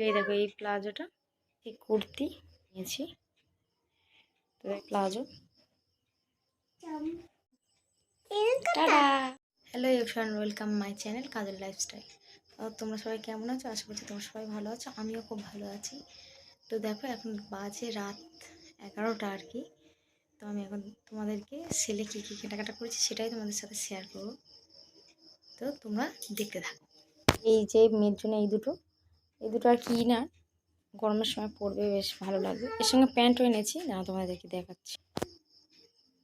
এই দেখো এই প্লাজোটা, এই কুর্তি নিয়েছি, তো এই palazzo. Tata. Hello everyone, welcome my channel Kajal lifestyle. তো তোমরা সবাই কেমন আছো? আশা করছি তোমরা সবাই ভালো আছো, আমিও খুব ভালো আছি। তো দেখো এখন বাজে রাত 11টা আর কি। তো আমি এখন তোমাদেরকে সেলে কী কী কেনাকাটা করেছি সেটাই তোমাদের সাথে শেয়ার করবো। তো তোমরা দেখতে থাকো। এই যে মেয়ের জন্য এই দুটো আর কি না, গরমের সময় পরবে, বেশ ভালো লাগবে। এর সঙ্গে প্যান্টও এনেছি, না তোমাদেরকে দেখাচ্ছি।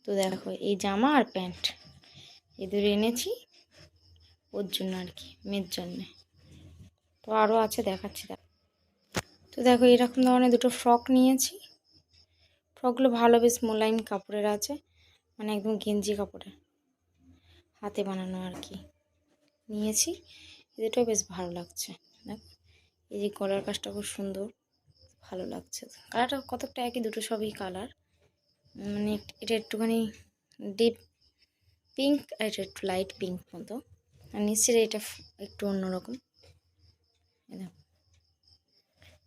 তো দেখো এই জামা আর প্যান্ট এই দুটো এনেছি ওর জন্য আর কি, মেয়ের জন্যে। তো আরও আছে, দেখাচ্ছি। তো দেখো এরকম ধরনের দুটো ফ্রক নিয়েছি। ফ্রকগুলো ভালো, বেশ মোলায়েম কাপড়ের আছে, মানে একদম গেঞ্জি কাপড়ের, হাতে বানানো আর কি নিয়েছি। এই দুটো বেশ ভালো লাগছে। দেখো এই যে গলার কাজটা খুব সুন্দর, ভালো লাগছে। কালারটা কতকটা একই, দুটো সবই কালার, মানে এটা একটুখানি ডিপ পিঙ্ক আর এটা একটু লাইট পিঙ্ক মতো, আর নিচের এটা একটু অন্যরকম।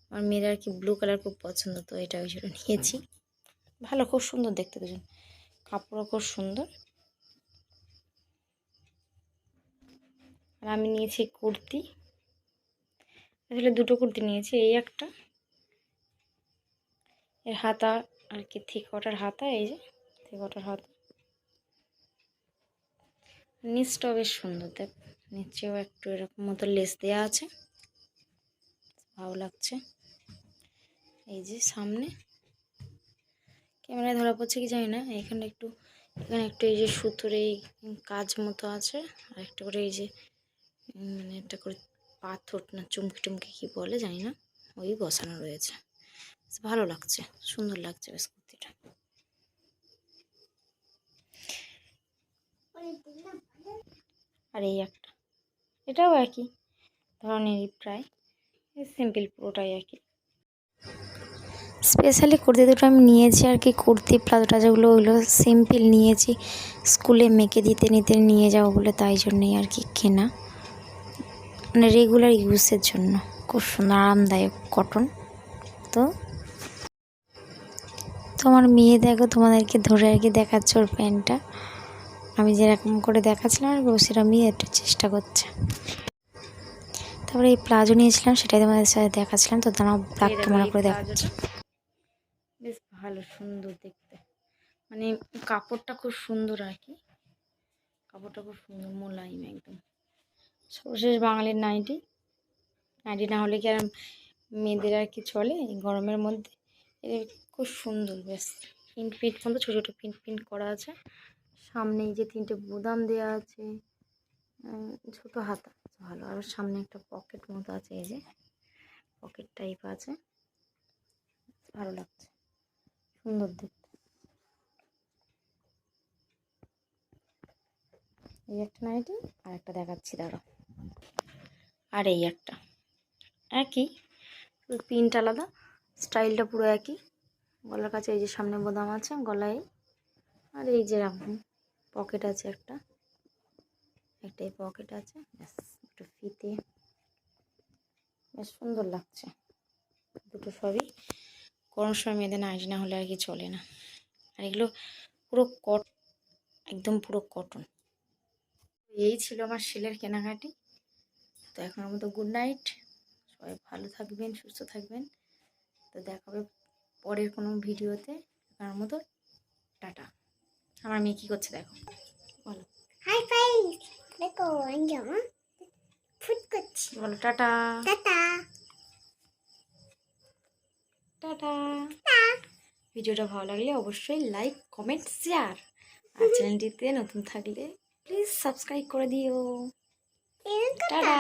আমার মেয়ের আর কি ব্লু কালার খুব পছন্দ, তো এটা ওই জন্য নিয়েছি। ভালো, খুব সুন্দর দেখতে দুজন, কাপড়ও খুব সুন্দর। আর আমি নিয়েছি কুর্তি, আসলে দুটো কুর্তি নিয়েছি। এই একটা, এর হাতা আর কি থিক ওয়াটার হাতা, এই যে থিক ওয়াটার হাতা। নিচটাও বেশ সুন্দর, দেখ নিচেও একটু এরকম মতো লেস দেওয়া আছে, ভালো লাগছে। এই যে সামনে ক্যামেরায় ধরা পড়ছে কি জানি না, এখানে একটু এই যে সুতোর এই কাজ মতো আছে, আর একটা করে এই যে মানে একটা করে পাথর না চুমকি টুমকি কী বলে জানি না, ওই বসানো রয়েছে। ভালো লাগছে, সুন্দর লাগছে বেশ কুর্তিটা। আর এই একটা, এটাও একই ধরনেরই, প্রায় সিম্পল, পুরোটাই একই। স্পেশালি কুর্তি দুটো আমি নিয়েছি আর কি, কুর্তি প্লাজো যেগুলো ওইগুলো সিম্পল নিয়েছি, স্কুলে মেয়েকে নিতে নিয়ে যাবো বলে, তাই জন্যই আর কি কেনা, মানে রেগুলার ইউজের জন্য। খুব সুন্দর আরামদায়ক কটন। তো তোমার মেয়ে দেখো তোমাদেরকে ধরে আর কি দেখাচ্ছে ওর প্যান্টটা, আমি যেরকম করে দেখাচ্ছিলাম আর সেরকমই একটু চেষ্টা করছে। তারপরে এই প্লাজো নিয়েছিলাম, সেটাই তোমাদের সাথে দেখাচ্ছিলাম। তো দাঁড়াও ব্ল্যাক ক্যামেরা করে দেখাচ্ছি। বেশ ভালো, সুন্দর দেখতে, মানে কাপড়টা খুব সুন্দর আর কি, কাপড়টা খুব সুন্দর, মোলায়েম একদম। সর্বশেষ বাঙালির নাইটি না হলে কি আর মেয়েদের আর কি চলে এই গরমের মধ্যে। খুব সুন্দর, বেশ পিন মতো ছোটো ছোটো পিন করা আছে। সামনে এই যে 3টে বোতাম দেওয়া আছে, ছোটো হাতা, ভালো। আর সামনে একটা পকেট মতো আছে, এই যে পকেট টাইপ আছে, ভালো লাগছে, সুন্দর দেখতে। এই একটা নাইটি, আর একটা দেখাচ্ছি দাঁড়াও। আর এই একটা একই, প্রিন্ট আলাদা, স্টাইলটা পুরো একই। গলার কাছে এই যে সামনে বোতাম আছে গলায়, আর এই যে এরকম পকেট আছে, একটাই পকেট আছে, ব্যাস একটু ফিতে, বেশ সুন্দর লাগছে। দুটো সবই গরম সময় মেয়েদের নাইটি না হলে আর কি চলে না। আর এগুলো পুরো একদম পুরো কটন। এই ছিল আমার সেলের কেনাকাটি। তো এখনের মতো গুড নাইট, সবাই ভালো থাকবেন, সুস্থ থাকবেন। তো দেখা হবে পরের কোনো ভিডিওতে। এখনের মতো টাটা। আমার মেয়ে কী করছে দেখো, বলো হাই গাইস, দেখো আমি জামা ফুট করছি, বলো টাটা। Tata tata. ভিডিওটা ভালো লাগলে অবশ্যই লাইক, কমেন্ট, শেয়ার, আর চ্যানেলটিতে নতুন থাকলে প্লিজ সাবস্ক্রাইব করে দিও। টাটা।